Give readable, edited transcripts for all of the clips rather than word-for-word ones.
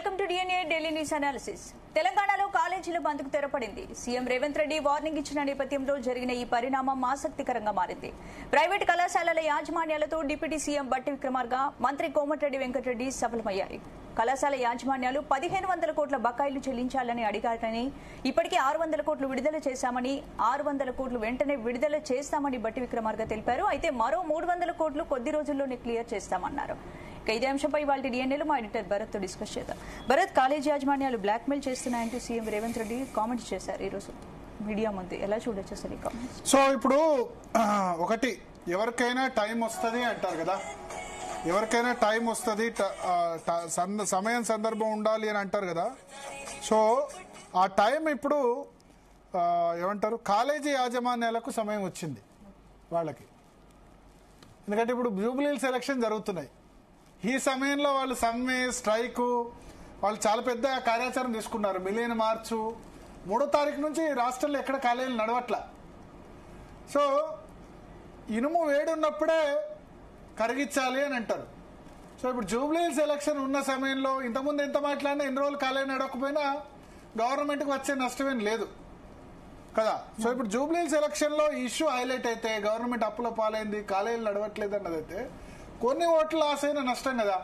Welcome to DNA daily news analysis. తెలంగాణలో కాలేజీల బంద్కు తెరపడింది. సీఎం రేవంత్ రెడ్డి వార్నింగ్ ఇచ్చిన నేపథ్యంలో జరిగిన ఈ పరిణామం ఆసక్తికరంగా మారింది. ప్రైవేట్ కళాశాలల యాజమాన్యాలతో డిప్యూటీ సీఎం బట్టి విక్రమార్క, మంత్రి కోమటిరెడ్డి వెంకటరెడ్డి సఫలమయ్యాయి. కళాశాల యాజమాన్యాలు 1500 కోట్ల బకాయిలు చెల్లించాలని అడిగారని, ఇప్పటికే 600 కోట్లు విడుదల చేశామని, 600 కోట్లు వెంటనే విడుదల చేస్తామని బట్టి విక్రమార్క తెలిపారు. అయితే మరో 300 కోట్లు కొద్ది రోజుల్లోనే క్లియర్ చేస్తామన్నారు. ఇదే అంశంపై వాళ్ళ డిఎన్ఏలో మా ఎడిటర్ భరత్ తో డిస్కస్ చేద్దాం. భరత్, కాలేజీ యాజమాన్యాలు బ్లాక్ మెయిల్ చేస్తున్నాయంటూ సీఎం రేవంత్ రెడ్డి కామెంట్స్ చేశారు ఈ రోజు మీడియా ముందు. ఎలా చూడొచ్చు అసలు ఈ కామెంట్స్? సో ఇప్పుడు ఒకటి, ఎవరికైనా టైం వస్తుంది అంటారు కదా, ఎవరికైనా టైం వస్తుంది, సమయం సందర్భం ఉండాలి అని అంటారు కదా. సో ఆ టైం ఇప్పుడు ఏమంటారు, కాలేజీ యాజమాన్యాలకు సమయం వచ్చింది వాళ్ళకి. ఎందుకంటే ఇప్పుడు జూబ్లీహిల్స్ ఎలక్షన్ జరుగుతున్నాయి. ఈ సమయంలో వాళ్ళు సమ్మె, స్ట్రైకు, వాళ్ళు చాలా పెద్ద కార్యాచరణ తీసుకున్నారు. మిలియన్ మార్చు 3వ తారీఖు నుంచి రాష్ట్రంలో ఎక్కడ కాలేజీలు నడవట్లా. సో ఇనుము వేడున్నప్పుడే కరిగించాలి అని అంటారు. సో ఇప్పుడు జూబ్లీహిల్స్ ఎలక్షన్ ఉన్న సమయంలో ఇంతకుముందు ఎంత మాట్లాడినా ఎన్ని రోజులు కాలేజీ నడవకపోయినా గవర్నమెంట్కి వచ్చే నష్టమేం లేదు కదా. సో ఇప్పుడు జూబ్లీహిల్స్ ఎలక్షన్లో ఇష్యూ హైలైట్ అయితే, గవర్నమెంట్ అప్పుల పాలైంది, కాలేజీలు నడవట్లేదు అన్నదైతే కొన్ని ఓట్లు లాస్ అయిన నష్టం కదా.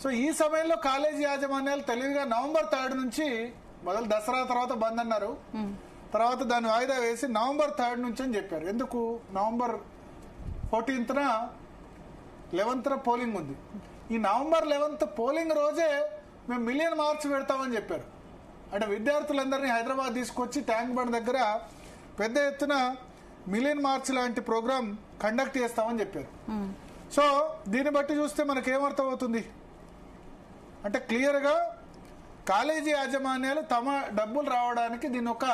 సో ఈ సమయంలో కాలేజీ యాజమాన్యాలు తెలివిగా నవంబర్ 3 నుంచి మొదలు, దసరా తర్వాత బంద్ అన్నారు, తర్వాత దాన్ని వాయిదా వేసి నవంబర్ 3 నుంచి అని చెప్పారు. ఎందుకు? నవంబర్ 14th 11th పోలింగ్ ఉంది. ఈ నవంబర్ 11th పోలింగ్ రోజే మేము మిలియన్ మార్చ్ పెడతామని చెప్పారు. అంటే విద్యార్థులందరినీ హైదరాబాద్ తీసుకొచ్చి ట్యాంక్ బండ్ దగ్గర పెద్ద ఎత్తున మిలియన్ మార్చ్ లాంటి ప్రోగ్రాం కండక్ట్ చేస్తామని చెప్పారు. సో దీన్ని బట్టి చూస్తే మనకేమర్థం అవుతుంది అంటే, క్లియర్గా కాలేజీ యాజమాన్యాలు తమ డబ్బులు రావడానికి దీన్ని ఒక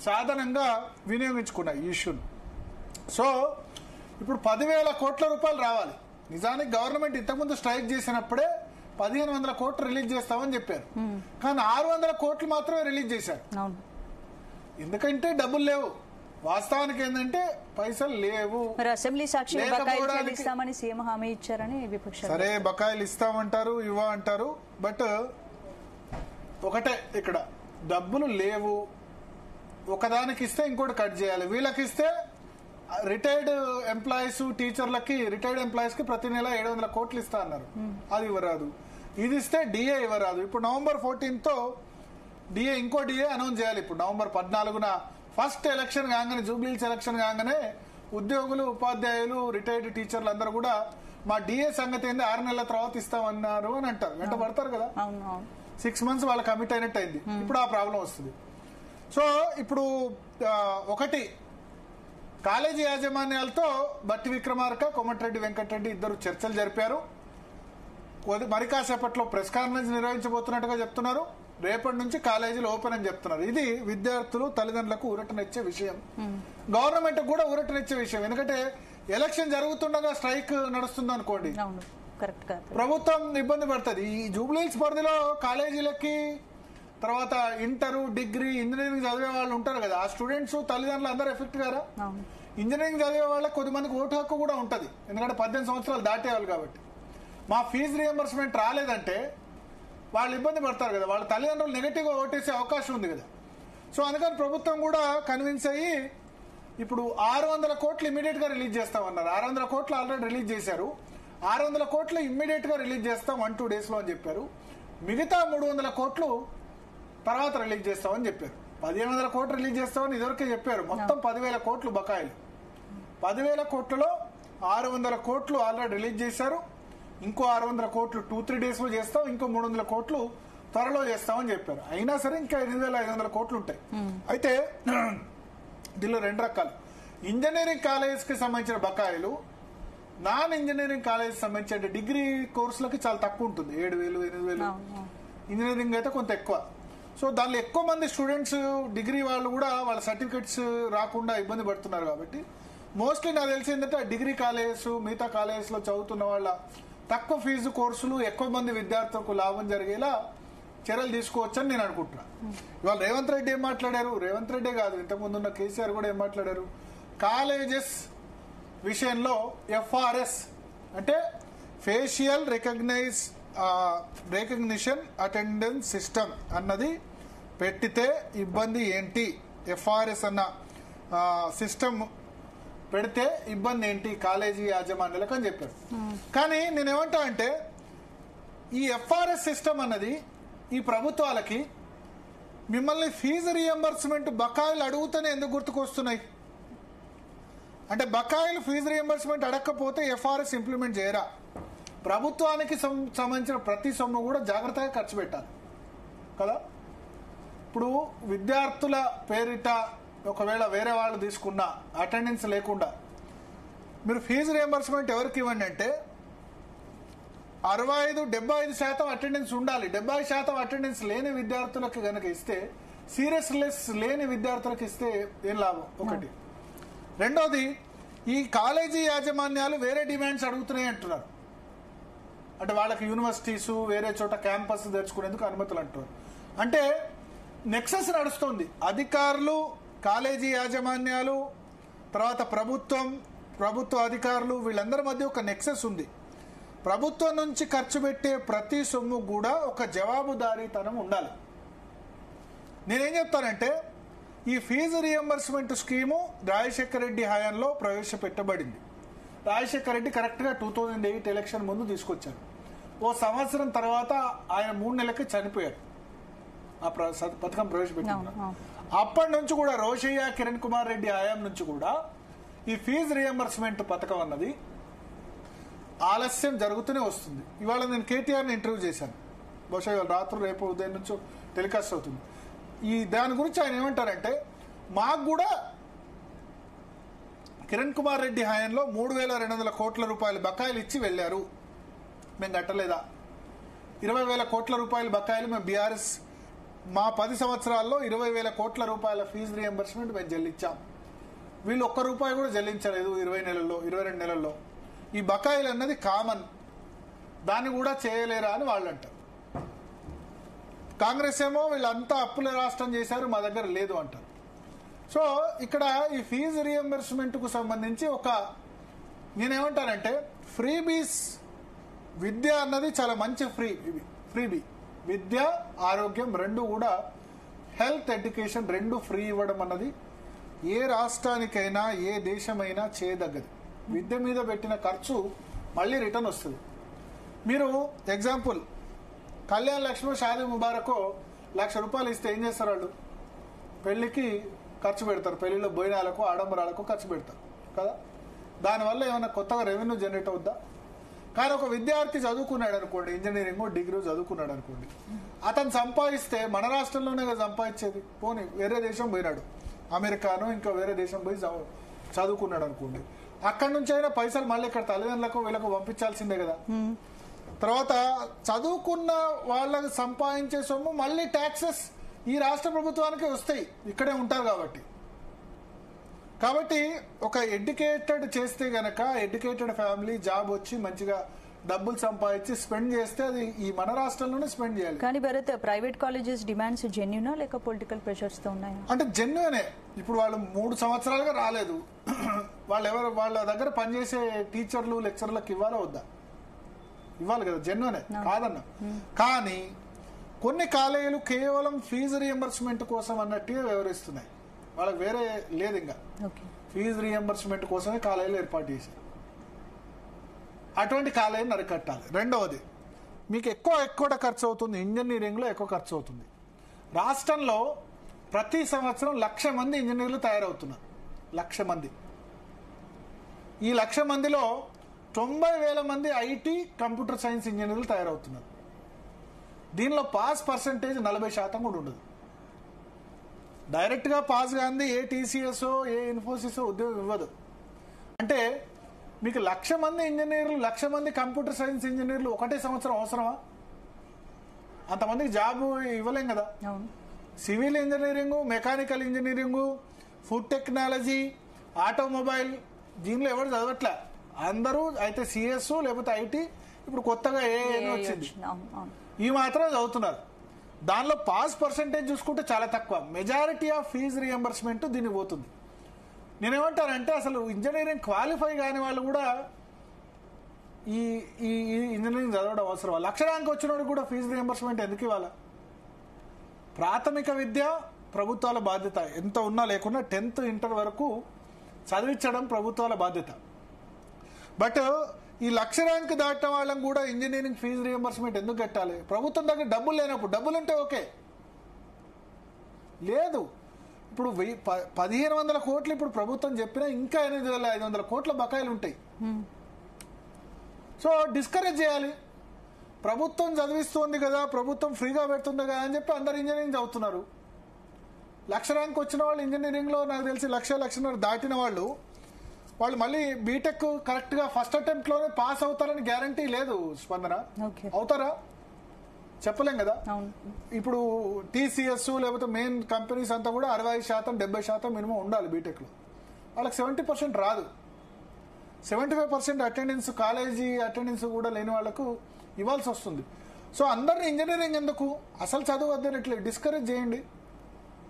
సాధనంగా వినియోగించుకున్నాయి ఈ ఇష్యూను. సో ఇప్పుడు 10,000 కోట్ల రూపాయలు రావాలి. నిజానికి గవర్నమెంట్ ఇంతకుముందు స్ట్రైక్ చేసినప్పుడే 1500 కోట్లు రిలీజ్ చేస్తామని చెప్పారు. కానీ 600 కోట్లు మాత్రమే రిలీజ్ చేశారు. ఎందుకంటే డబ్బులు లేవు. వాస్తవానికి ఏంటంటే పైసలు లేవు. అసెంబ్లీ సాక్షి బకాయిలు ఇస్తామని సీఎం హామీ ఇచ్చారని విపక్షాలు. సరే, బకాయిలు ఇస్తామంటారు, అంటారు, బట్ ఒకటే, ఇక్కడ డబ్బులు లేవు. ఒకదానికి ఇస్తే ఇంకోటి కట్ చేయాలి. వీళ్ళకి ఇస్తే రిటైర్డ్ ఎంప్లాయీస్, టీచర్లకి, రిటైర్డ్ ఎంప్లాయీస్ కి ప్రతి నెల 700 కోట్లు ఇస్తా అన్నారు, అది ఇవ్వరాదు. ఇది ఇస్తే డిఏ ఇవ్వరాదు. ఇప్పుడు నవంబర్ 14th డిఏ, ఇంకో డిఏ అనౌన్స్ చేయాలి. ఇప్పుడు నవంబర్ 14న ఫస్ట్ ఎలక్షన్ కాగానే, జూబ్లీహిల్స్ ఎలక్షన్ కాగానే ఉద్యోగులు, ఉపాధ్యాయులు, రిటైర్డ్ టీచర్లు అందరూ కూడా మా డిఏ సంగతి ఏంది 6 నెలల తర్వాత ఇస్తామన్నారు అని అంటారు. వెంట పడతారు కదా. 6 months వాళ్ళు కమిట్ అయినట్టు అయింది. ఇప్పుడు ఆ ప్రాబ్లం వస్తుంది. సో ఇప్పుడు ఒకటి, కాలేజీ యాజమాన్యాలతో బట్టి విక్రమార్క, కోమటిరెడ్డి వెంకటరెడ్డి ఇద్దరు చర్చలు జరిపారు. మరి కాసేపట్లో ప్రెస్ కాన్ఫరెన్స్ నిర్వహించబోతున్నట్టుగా చెప్తున్నారు. రేపటి నుంచి కాలేజీలు ఓపెన్ అని చెప్తున్నారు. ఇది విద్యార్థులు, తల్లిదండ్రులకు ఊరటనిచ్చే విషయం, గవర్నమెంట్ కూడా ఊరటనిచ్చే విషయం. ఎందుకంటే ఎలక్షన్ జరుగుతుండగా స్ట్రైక్ నడుస్తుంది అనుకోండి, ప్రభుత్వం ఇబ్బంది పడుతుంది. ఈ జూబ్లీహిల్స్ పరిధిలో కాలేజీలకి, తర్వాత ఇంటర్, డిగ్రీ, ఇంజనీరింగ్ చదివే వాళ్ళు ఉంటారు కదా, ఆ స్టూడెంట్స్, తల్లిదండ్రులు అందరూ ఎఫెక్ట్ గారా. ఇంజనీరింగ్ చదివే వాళ్ళకి కొద్దిమందికి ఓటు హక్కు కూడా ఉంటుంది, ఎందుకంటే 18 సంవత్సరాలు దాటేవాళ్ళు కాబట్టి. మా ఫీజు రియంబర్స్మెంట్ రాలేదంటే వాళ్ళు ఇబ్బంది పడతారు కదా, వాళ్ళ తల్లిదండ్రులు నెగటివ్గా ఓటేసే అవకాశం ఉంది కదా. సో అందుకని ప్రభుత్వం కూడా కన్విన్స్ అయ్యి ఇప్పుడు 600 కోట్లు ఇమ్మీడియట్ గా రిలీజ్ చేస్తామన్నారు. 600 కోట్లు ఆల్రెడీ రిలీజ్ చేశారు. 600 కోట్లు ఇమ్మీడియట్ గా రిలీజ్ చేస్తాం 1-2 days లో అని చెప్పారు. మిగతా 300 కోట్లు తర్వాత రిలీజ్ చేస్తామని చెప్పారు. 1500 కోట్లు రిలీజ్ చేస్తామని ఇదివరకే చెప్పారు. మొత్తం 10,000 కోట్లు బకాయిలు. 10,000 కోట్లలో 600 కోట్లు ఆల్రెడీ రిలీజ్ చేశారు. ఇంకో 600 కోట్లు 2-3 days లో చేస్తాం. ఇంకో 300 కోట్లు త్వరలో చేస్తామని చెప్పారు. అయినా సరే ఇంకా 8,500 కోట్లు ఉంటాయి. అయితే దీనిలో 2 రకాలు. ఇంజనీరింగ్ కాలేజ్ కి సంబంధించిన బకాయిలు, నాన్ ఇంజనీరింగ్ కాలేజ్ సంబంధించిన డిగ్రీ కోర్సులకి చాలా తక్కువ ఉంటుంది, 7,000, 8,000. ఇంజనీరింగ్ అయితే కొంత ఎక్కువ. సో దానిలో ఎక్కువ మంది స్టూడెంట్స్, డిగ్రీ వాళ్ళు కూడా వాళ్ళ సర్టిఫికెట్స్ రాకుండా ఇబ్బంది పడుతున్నారు. కాబట్టి మోస్ట్లీ నాకు తెలిసి ఏంటంటే డిగ్రీ కాలేజెస్, మిగతా కాలేజెస్ లో చదువుతున్న వాళ్ళ తక్కువ ఫీజు కోర్సులు ఎక్కువ మంది విద్యార్థులకు లాభం జరిగేలా చర్యలు తీసుకోవచ్చని నేను అనుకుంటున్నా. ఇవాళ రేవంత్ రెడ్డి ఏం మాట్లాడారు, రేవంత్ రెడ్డి కాదు, ఇంతకుముందు ఉన్న కేసీఆర్ కూడా ఏం మాట్లాడారు, కాలేజెస్ విషయంలో FRS అంటే facial recognize recognition attendance system అన్నది పెట్టితే ఇబ్బంది ఏంటి, ఎఫ్ఆర్ఎస్ అన్న సిస్టమ్ పెడితే ఇబ్బంది ఏంటి కాలేజీ యాజమాన్యాలకు అని చెప్పారు. కానీ నేనేమంటా అంటే ఈ ఎఫ్ఆర్ఎస్ సిస్టమ్ అన్నది ఈ ప్రభుత్వాలకి మిమ్మల్ని ఫీజు రియంబర్స్మెంట్ బకాయిలు అడుగుతూనే ఎందుకు గుర్తుకొస్తున్నాయి అంటే, బకాయిలు ఫీజు రియంబర్స్మెంట్ అడగకపోతే ఎఫ్ఆర్ఎస్ ఇంప్లిమెంట్ చేయరా? ప్రభుత్వానికి సంబంధించిన ప్రతి సొమ్ము కూడా జాగ్రత్తగా ఖర్చు పెట్టాలి కదా. ఇప్పుడు విద్యార్థుల పేరిట ఒకవేళ వేరే వాళ్ళు తీసుకున్న అటెండెన్స్ లేకుండా మీరు ఫీజు రియంబర్స్మెంట్ ఎవరికి ఇవ్వండి అంటే 75% అటెండెన్స్ ఉండాలి. 70% అటెండెన్స్ లేని విద్యార్థులకు కనుక ఇస్తే, సీరియస్నెస్ లేని విద్యార్థులకు ఇస్తే ఏం లాభం? ఒకటి. రెండోది, ఈ కాలేజీ యాజమాన్యాలు వేరే డిమాండ్స్ అడుగుతున్నాయి అంటున్నారు. అంటే వాళ్ళకి యూనివర్సిటీస్ వేరే చోట క్యాంపస్ తెరుచుకునేందుకు అనుమతులు అంటున్నారు. అంటే నెక్సెస్ నడుస్తుంది. అధికారులు, కాలేజీ యాజమాన్యాలు, తర్వాత ప్రభుత్వ అధికారులు, వీళ్ళందరి మధ్య ఒక నెక్సెస్ ఉంది. ప్రభుత్వం నుంచి ఖర్చు పెట్టే ప్రతి సొమ్ము కూడా ఒక జవాబుదారీతనం ఉండాలి. నేనేం చెప్తానంటే, ఈ fee reimbursement scheme Rajasekhara Reddy హయాంలో ప్రవేశపెట్టబడింది. రాజశేఖర రెడ్డి కరెక్ట్గా 2008 ఎలక్షన్ ముందు తీసుకొచ్చారు. ఓ సంవత్సరం తర్వాత ఆయన 3 నెలలకి చనిపోయారు. ఆ పథకం ప్రవేశపెట్టింది. అప్పటి నుంచి కూడా రోషయ్య, కిరణ్ కుమార్ రెడ్డి హయాం నుంచి కూడా ఈ ఫీజు రియంబర్స్మెంట్ పథకం అన్నది ఆలస్యం జరుగుతూనే వస్తుంది. ఇవాళ నేను కేటీఆర్ని ఇంటర్వ్యూ చేశాను. బహుశా ఇవాళ రాత్రి రేపు ఉదయం నుంచి టెలికాస్ట్ అవుతుంది. దాని గురించి ఆయన ఏమంటారంటే, మాకు కూడా కిరణ్ కుమార్ రెడ్డి హయాంలో 3,200 కోట్ల రూపాయల బకాయిలు ఇచ్చి వెళ్లారు, మేము కట్టలేదా? 20,000 కోట్ల రూపాయల బకాయిలు మేము బీఆర్ఎస్ మా 10 సంవత్సరాల్లో 20,000 కోట్ల రూపాయల ఫీజు రియంబర్స్మెంట్ మేము చెల్లించాం. వీళ్ళు ₹1 కూడా చెల్లించలేదు 22 నెలల్లో. ఈ బకాయిలు అన్నది కామన్, దాన్ని కూడా చేయలేరా అని వాళ్ళు అంటారు. కాంగ్రెస్ ఏమో వీళ్ళంతా అప్పుల రాష్ట్రం చేశారు, మా దగ్గర లేదు అంటారు. సో ఇక్కడ ఈ ఫీజు రియంబర్స్మెంట్ కు సంబంధించి నేనేమంటానంటే, ఫ్రీబీస్ విద్య అన్నది చాలా మంచి ఫ్రీబీ. విద్య, ఆరోగ్యం రెండు కూడా, హెల్త్, ఎడ్యుకేషన్ రెండు ఫ్రీ ఇవ్వడం అన్నది ఏ రాష్ట్రానికైనా ఏ దేశమైనా చేయదగ్గది. విద్య మీద పెట్టిన ఖర్చు మళ్ళీ రిటర్న్ వస్తుంది. మీరు ఎగ్జాంపుల్, కళ్యాణ్ లక్ష్మి, షాదీ ముబారకో ₹1,00,000 ఇస్తే ఏం చేస్తారు వాళ్ళు? పెళ్లికి ఖర్చు పెడతారు, పెళ్లిలో భోజనాలకు, ఆడంబరాలకు ఖర్చు పెడతారు కదా. దానివల్ల ఏమైనా కొత్తగా రెవెన్యూ జనరేట్ అవుద్దా? కానీ ఒక విద్యార్థి చదువుకున్నాడు అనుకోండి, ఇంజనీరింగ్ డిగ్రీ చదువుకున్నాడు అనుకోండి, అతను సంపాదిస్తే మన రాష్ట్రంలోనే సంపాదించేది. పోనీ వేరే దేశం పోయినాడు, అమెరికాను ఇంకా వేరే దేశం పోయి చదువుకున్నాడు అనుకోండి, అక్కడి నుంచి అయినా పైసలు మళ్ళీ ఇక్కడ తల్లిదండ్రులకు వీళ్ళకు పంపించాల్సిందే కదా. తర్వాత చదువుకున్న వాళ్ళకి సంపాదించే సొమ్ము మళ్ళీ ట్యాక్సెస్ ఈ రాష్ట్ర ప్రభుత్వానికి వస్తాయి, ఇక్కడే ఉంటారు కాబట్టి ఒక ఎడ్యుకేటెడ్ చేస్తే గనక, ఎడ్యుకేటెడ్ ఫ్యామిలీ జాబ్ వచ్చి మంచిగా డబ్బులు సంపాదించి స్పెండ్ చేస్తే అది ఈ మన రాష్ట్రంలోనే స్పెండ్ చేయాలి. కానీ భరత్, ప్రైవేట్ కాలేజెస్ డిమాండ్స్ జెన్యూనా లేక పొలిటికల్ ప్రెషర్స్ తో ఉన్నాయా? అంటే జెన్యూనే. ఇప్పుడు వాళ్ళు 3 సంవత్సరాలుగా రాలేదు, వాళ్ళ దగ్గర పనిచేసే టీచర్లు, లెక్చర్లకు ఇవ్వాలా వద్దా? ఇవ్వాలి కదా, జెన్యూనే కాదన్న. కానీ కొన్ని కాలేజీలు కేవలం ఫీజు రియంబర్స్మెంట్ కోసం అన్నట్టుగా వ్యవహరిస్తున్నాయి. వాళ్ళకి వేరే లేదు, ఇంకా ఫీజు రియంబర్స్మెంట్ కోసమే కాలేజీలు ఏర్పాటు చేశారు. అటువంటి కాలేజీని అరికట్టాలి. రెండవది, మీకు ఎక్కువ ఖర్చు అవుతుంది, ఇంజనీరింగ్లో ఎక్కువ ఖర్చు అవుతుంది. రాష్ట్రంలో ప్రతి సంవత్సరం 1,00,000 మంది ఇంజనీర్లు తయారవుతున్నారు. 1,00,000 మంది. ఈ 1,00,000 మందిలో 90,000 మంది ఐటీ, కంప్యూటర్ సైన్స్ ఇంజనీర్లు తయారవుతున్నారు. దీనిలో పాస్ పర్సంటేజ్ 40% కూడా ఉండదు. డైరెక్ట్గా పాస్ కాంది ఏ టీసీఎస్ఓ ఏ ఇన్ఫోసిస్ ఉద్యోగం ఇవ్వదు. అంటే మీకు 1,00,000 మంది ఇంజనీర్లు, 1,00,000 మంది కంప్యూటర్ సైన్స్ ఇంజనీర్లు ఒకటే సంవత్సరం అవసరమా? అంతమందికి జాబ్ ఇవ్వలేం కదా. Civil engineering, mechanical engineering, food technology, automobile, దీనిలో ఎవరు చదవట్లే. అందరూ అయితే సిఎస్ లేకపోతే ఐటీ, ఇప్పుడు కొత్తగా ఏ వచ్చింది, ఈ మాత్రం చదువుతున్నారు. దానిలో పాస్ పర్సంటేజ్ చూసుకుంటే చాలా తక్కువ. మెజారిటీ ఆఫ్ ఫీజు రియంబర్స్మెంట్ దీనికి పోతుంది. నేనేమంటానంటే, అసలు ఇంజనీరింగ్ క్వాలిఫై కాని వాళ్ళు కూడా ఈ ఈ ఇంజనీరింగ్ చదవడం అవసరం? 1,00,000 ర్యాంక్ వచ్చినోడు కూడా ఫీజు రియంబర్స్మెంట్ ఎందుకు ఇవ్వాలి? ప్రాథమిక విద్య ప్రభుత్వాల బాధ్యత, ఎంత ఉన్నా లేకున్నా 10th ఇంటర్ వరకు చదివించడం ప్రభుత్వాల బాధ్యత. బట్ ఈ 1,00,000 ర్యాంక్ దాటిన వాళ్ళని కూడా ఇంజనీరింగ్ ఫీజు రియంబర్స్మెంట్ ఎందుకు కట్టాలి? ప్రభుత్వం దగ్గర డబ్బులు లేనప్పుడు, డబ్బులు ఉంటే ఓకే, లేదు. ఇప్పుడు 1,500 కోట్లు ఇప్పుడు ప్రభుత్వం చెప్పినా ఇంకా 8,500 కోట్ల బకాయిలు ఉంటాయి. సో డిస్కరేజ్ చేయాలి. ప్రభుత్వం చదివిస్తుంది కదా, ప్రభుత్వం ఫ్రీగా పెడుతుంది కదా అని చెప్పి అందరు ఇంజనీరింగ్ చదువుతున్నారు. 1,00,000 ర్యాంక్ వచ్చిన వాళ్ళు ఇంజనీరింగ్లో నాకు తెలిసి 1,00,000 దాటిన వాళ్ళు మళ్ళీ బీటెక్ కరెక్ట్గా ఫస్ట్ అటెంప్ట్లోనే పాస్ అవుతారని గ్యారంటీ లేదు. స్పందన అవుతారా చెప్పలేం కదా. ఇప్పుడు టీసీఎస్ లేకపోతే మెయిన్ కంపెనీస్ అంతా కూడా 60% 70% మినిమం ఉండాలి బీటెక్లో. వాళ్ళకి 70% రాదు. 75% అటెండెన్స్, కాలేజీ అటెండెన్స్ కూడా లేని వాళ్ళకు ఇవ్వాల్సి వస్తుంది. సో అందరినీ ఇంజనీరింగ్ ఎందుకు, అసలు చదువు వద్దనట్లే డిస్కరేజ్ చేయండి.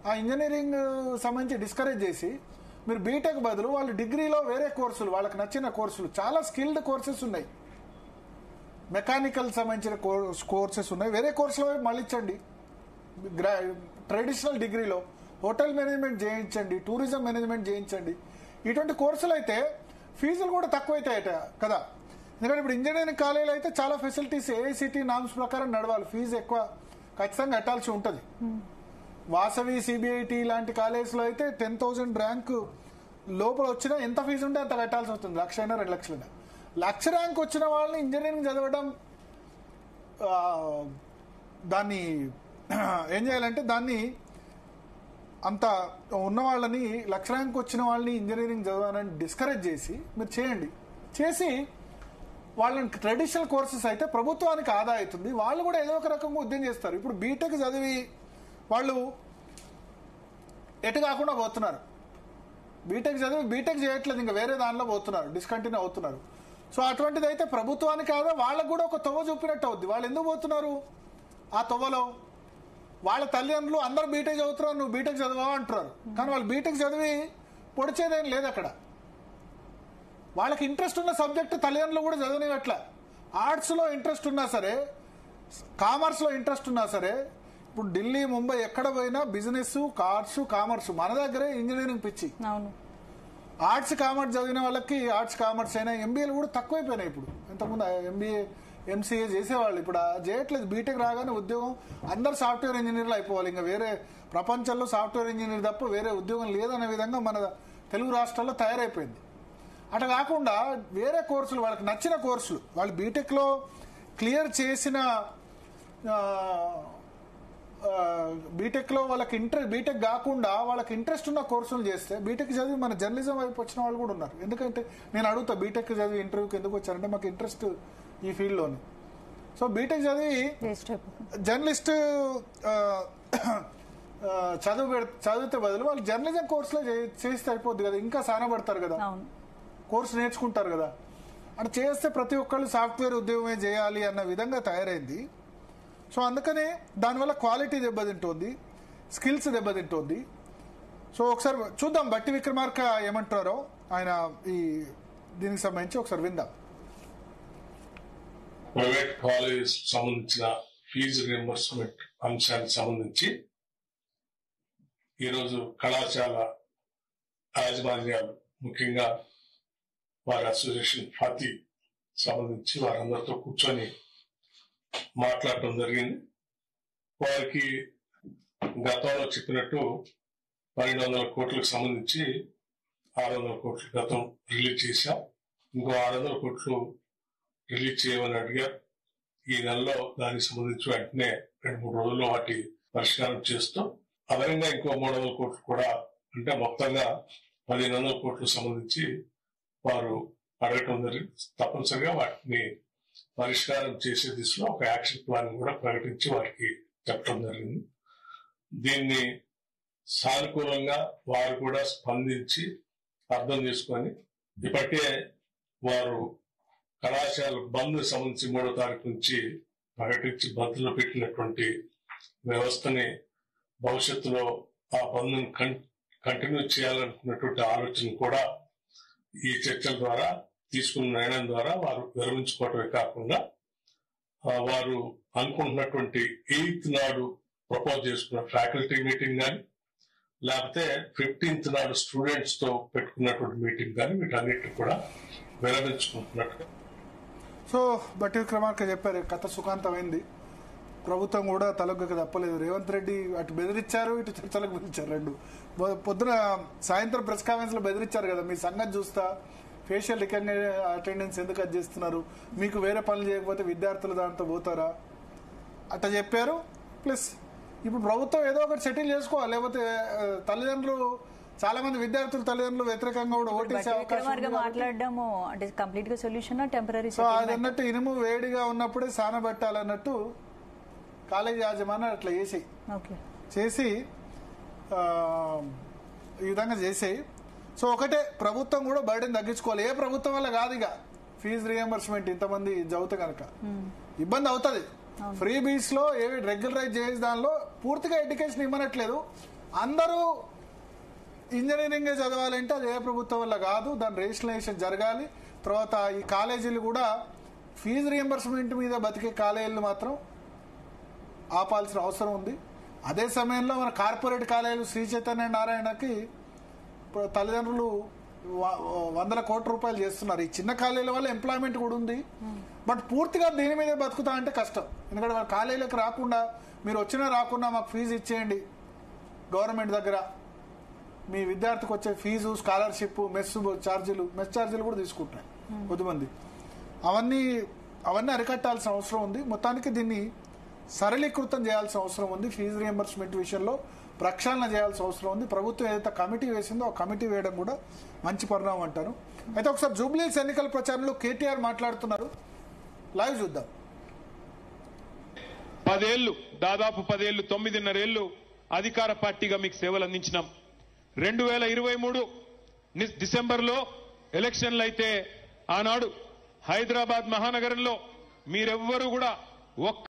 ఆ ఇంజనీరింగ్ సంబంధించి డిస్కరేజ్ చేసి మీరు బీటెక్ బదులు వాళ్ళు డిగ్రీలో వేరే కోర్సులు, వాళ్ళకి నచ్చిన కోర్సులు, చాలా స్కిల్డ్ కోర్సెస్ ఉన్నాయి, మెకానికల్ సంబంధించిన కోర్సెస్ ఉన్నాయి, వేరే కోర్సులో మళ్ళించండి. ట్రెడిషనల్ డిగ్రీలో హోటల్ మేనేజ్మెంట్ చేయించండి, టూరిజం మేనేజ్మెంట్ చేయించండి. ఇటువంటి కోర్సులు అయితే ఫీజులు కూడా తక్కువైతాయట కదా. ఎందుకంటే ఇప్పుడు ఇంజనీరింగ్ కాలేజీలో అయితే చాలా ఫెసిలిటీస్ ఏఐసిటి నామ్స్ ప్రకారం నడవాలి, ఫీజు ఎక్కువ ఖచ్చితంగా కట్టాల్సి ఉంటుంది. వాసవి, సిబిఐటి లాంటి కాలేజీలో అయితే 10,000 ర్యాంకు లోపల వచ్చినా ఎంత ఫీజు ఉంటే అంత కట్టాల్సి వస్తుంది, 1,00,000 2,00,000. 1,00,000 ర్యాంక్ వచ్చిన వాళ్ళని ఇంజనీరింగ్ చదవడం, దాన్ని ఏం చేయాలంటే దాన్ని అంత ఉన్న వాళ్ళని 1,00,000 ర్యాంక్ వచ్చిన వాళ్ళని ఇంజనీరింగ్ చదవాలని డిస్కరేజ్ చేసి మీరు చేయండి. చేసి వాళ్ళని ట్రెడిషనల్ కోర్సెస్ అయితే ప్రభుత్వానికి ఆదా అవుతుంది, వాళ్ళు కూడా ఏదో ఒక రకంగా ఉద్యమం చేస్తారు. ఇప్పుడు బీటెక్ చదివి వాళ్ళు ఎటు కాకుండా పోతున్నారు, బీటెక్ చదివి బీటెక్ చేయట్లేదు, ఇంకా వేరే దానిలో పోతున్నారు, డిస్కంటిన్యూ అవుతున్నారు. సో అటువంటిది అయితే ప్రభుత్వానికి కాదా, వాళ్ళకు కూడా ఒక తొవ్వ చూపినట్టు అవుద్ది. వాళ్ళు ఎందుకు పోతున్నారు ఆ తొవ్వలో? వాళ్ళ తల్లిదండ్రులు అందరూ బీటెక్ చదువుతున్నారు, నువ్వు బీటెక్ చదవా అంటున్నారు. కానీ వాళ్ళు బీటెక్ చదివి పొడిచేదేం లేదు అక్కడ. వాళ్ళకి ఇంట్రెస్ట్ ఉన్న సబ్జెక్టు తల్లిదండ్రులు కూడా చదవనివట్లా. ఆర్ట్స్లో ఇంట్రెస్ట్ ఉన్నా సరే, కామర్స్లో ఇంట్రెస్ట్ ఉన్నా సరే, ఇప్పుడు ఢిల్లీ, ముంబై ఎక్కడ పోయినా బిజినెస్, ఆర్ట్స్, కామర్స్. మన దగ్గరే ఇంజనీరింగ్ పిచ్చి. ఆర్ట్స్ కామర్స్ చదివిన వాళ్ళకి ఆర్ట్స్ కామర్స్ అయినా ఎంబీఏలు కూడా తక్కువైపోయినాయి. ఇప్పుడు ఇంతకుముందు ఎంబీఏ ఎంసీఏ చేసేవాళ్ళు ఇప్పుడు చేయట్లేదు. బీటెక్ రాగానే ఉద్యోగం, అందరు సాఫ్ట్వేర్ ఇంజనీర్లు అయిపోవాలి, ఇంకా వేరే ప్రపంచంలో సాఫ్ట్వేర్ ఇంజనీర్ తప్ప వేరే ఉద్యోగం లేదనే విధంగా మన తెలుగు రాష్ట్రాల్లో తయారైపోయింది. అట్లా కాకుండా వేరే కోర్సులు, వాళ్ళకి నచ్చిన కోర్సులు, వాళ్ళు బీటెక్లో క్లియర్ చేసిన బీటెక్లో వాళ్ళకి బీటెక్ కాకుండా వాళ్ళకి ఇంట్రెస్ట్ ఉన్న కోర్సులు చేస్తే, బీటెక్ చదివి మన జర్నలిజం వైపు వచ్చిన వాళ్ళు కూడా ఉన్నారు. ఎందుకంటే నేను అడుగుతా, బీటెక్ చదివి ఇంటర్వ్యూకి ఎందుకు వచ్చారంటే మాకు ఇంట్రెస్ట్ ఈ ఫీల్డ్లోని. సో బీటెక్ చదివి జర్నలిస్ట్ చదివితే బదులు వాళ్ళు జర్నలిజం కోర్సులో చేస్తే అయిపోద్ది కదా, ఇంకా సానపడతారు కదా, కోర్సు నేర్చుకుంటారు కదా. అని చేస్తే ప్రతి ఒక్కళ్ళు సాఫ్ట్వేర్ ఉద్యోగమే చేయాలి అన్న విధంగా తయారైంది. సో అందుకనే దానివల్ల క్వాలిటీ దెబ్బతింటోంది, స్కిల్స్ దెబ్బతింటోంది. సో ఒకసారి చూద్దాం బట్టి విక్రమార్క ఏమంటారో ఆయన ఈ దీనికి సంబంధించి ఒకసారి విందాం. ప్రైవేట్ కాలేజ్ సంబంధించిన ఫీజు రియంబర్స్మెంట్ అంశానికి సంబంధించి ఈరోజు కళాశాల యాజమాన్యాలు, ముఖ్యంగా వారి అసోసియేషన్ ఫాతి సంబంధించి వారందరితో కూర్చొని మాట్లాడటం జరిగింది. వారికి గతంలో చెప్పినట్టు 1,200 కోట్లకు సంబంధించి 600 కోట్లు గతం రిలీజ్ చేశాం, ఇంకో 600 కోట్లు రిలీజ్ చేయమని అడిగారు. ఈ నెలలో దానికి సంబంధించి వెంటనే 2-3 రోజుల్లో వాటి పరిష్కారం చేస్తూ అదనంగా ఇంకో 300 కోట్లు కూడా, అంటే మొత్తంగా 1,500 కోట్లకు సంబంధించి వారు అడగటం జరిగింది. తప్పనిసరిగా వాటిని పరిష్కారం చేసే దిశలో ఒక యాక్షన్ ప్లాన్ కూడా ప్రకటించి వారికి చెప్పడం జరిగింది. దీన్ని సానుకూలంగా వారు కూడా స్పందించి అర్థం చేసుకొని ఇప్పటికే వారు కళాశాల బంద్ సంబంధించి 3వ తారీఖు నుంచి ప్రకటించి బంద్లో పెట్టినటువంటి వ్యవస్థని భవిష్యత్తులో ఆ బంద్ను కంటిన్యూ చేయాలనుకున్నటువంటి ఆలోచన కూడా ఈ చర్చల ద్వారా తీసుకున్న నిర్ణయం ద్వారా వారు విరమించుకోవటమే కాకుండా వారు అనుకుంటున్నటువంటి 8th నాడు ప్రపోజ్ చేసుకున్న ఫ్యాకల్టీ మీటింగ్ కానీ లేకపోతే 15th నాడు స్టూడెంట్స్ తో పెట్టుకున్నటువంటి మీటింగ్ కానీ వీటన్నిటి కూడా విరమించుకుంటున్నట్టుగా. సో బట్టి విక్రమార్క చెప్పారు, కథ సుఖాంతమైంది. ప్రభుత్వం కూడా తలొగ్గక తప్పలేదు. రేవంత్ రెడ్డి అటు బెదిరించారు, ఇటు చర్చలకు పిలిచారు. రెండు పొద్దున సాయంత్రం ప్రెస్ కాన్ఫరెన్స్ లో బెదిరించారు కదా, మీ సంగతి చూస్తా, ఫేషియల్ అటెండెన్స్ ఎందుకు అది చేస్తున్నారు, మీకు వేరే పనులు చేయకపోతే విద్యార్థులు దాంతో పోతారా అట్లా చెప్పారు. ప్లస్ ఇప్పుడు ప్రభుత్వం ఏదో ఒకటి సెటిల్ చేసుకోవాలి, లేకపోతే తల్లిదండ్రులు చాలా మంది విద్యార్థుల తల్లిదండ్రులు వ్యతిరేకంగా కూడా ఓటేసే అవకాశం మాట్లాడడము అంటే కంప్లీట్ గా సొల్యూషన్ టెంపరరీ. సో అది అన్నట్టు ఇనుము వేడిగా ఉన్నప్పుడే సానబెట్టాలన్నట్టు కాలేజీ యాజమాన్యం అట్లా చేసి ఈ విధంగా చేసేయి. సో ఒకటే, ప్రభుత్వం కూడా బర్డెన్ తగ్గించుకోవాలి. ఏ ప్రభుత్వం వల్ల కాదు, ఇక ఫీజు రియంబర్స్మెంట్ ఇంతమంది చదివితే కనుక ఇబ్బంది అవుతుంది. ఫ్రీ బీస్ లో ఏవి రెగ్యులరైజ్ చేసే దానిలో పూర్తిగా ఎడ్యుకేషన్ ఇవ్వనట్లేదు. అందరూ ఇంజనీరింగ్ చదవాలంటే అది ఏ ప్రభుత్వం వల్ల కాదు, దాని రిజిస్ట్రేషన్ జరగాలి. తర్వాత ఈ కాలేజీలు కూడా ఫీజు రియంబర్స్మెంట్ మీద బతికే కాలేజీలు మాత్రం ఆపాల్సిన అవసరం ఉంది. అదే సమయంలో మన కార్పొరేట్ కాలేజీలు శ్రీ చైతన్య నారాయణకి తల్లిదండ్రులు 100 కోట్ల రూపాయలు చేస్తున్నారు. ఈ చిన్న కాలేజీల వల్ల ఎంప్లాయ్మెంట్ కూడా ఉంది, బట్ పూర్తిగా దీని మీదే బతుకుతా అంటే కష్టం. ఎందుకంటే వాళ్ళ కాలేజీలకు రాకుండా, మీరు వచ్చినా రాకుండా మాకు ఫీజు ఇచ్చేయండి గవర్నమెంట్ దగ్గర, మీ విద్యార్థికి వచ్చే ఫీజు, స్కాలర్షిప్, మెస్ ఛార్జీలు కూడా తీసుకుంటున్నాయి కొద్దిమంది. అవన్నీ అరికట్టాల్సిన అవసరం ఉంది. మొత్తానికి దీన్ని సరళీకృతం చేయాల్సిన అవసరం ఉంది. ఫీజు రియంబర్స్మెంట్ విషయంలో ప్రక్షాళన చేయాల్సిన అవసరం ఉంది. ప్రభుత్వం ఏదైతే కమిటీ వేసిందో ఆ కమిటీ వేయడం కూడా మంచి పరిణామం అంటారు. అయితే ఒకసారి జూబ్లీహిల్స్ ఎన్నికల ప్రచారంలో కేటీఆర్ మాట్లాడుతున్నారు, లైవ్ చూద్దాం. 10 ఏళ్లు, దాదాపు 10 ఏళ్లు, 9.5 ఏళ్లు అధికార పార్టీగా మీకు సేవలు అందించినాం. 2023 డిసెంబర్లో ఎలక్షన్లు అయితే ఆనాడు హైదరాబాద్ మహానగరంలో మీరెవ్వరూ కూడా ఒక్క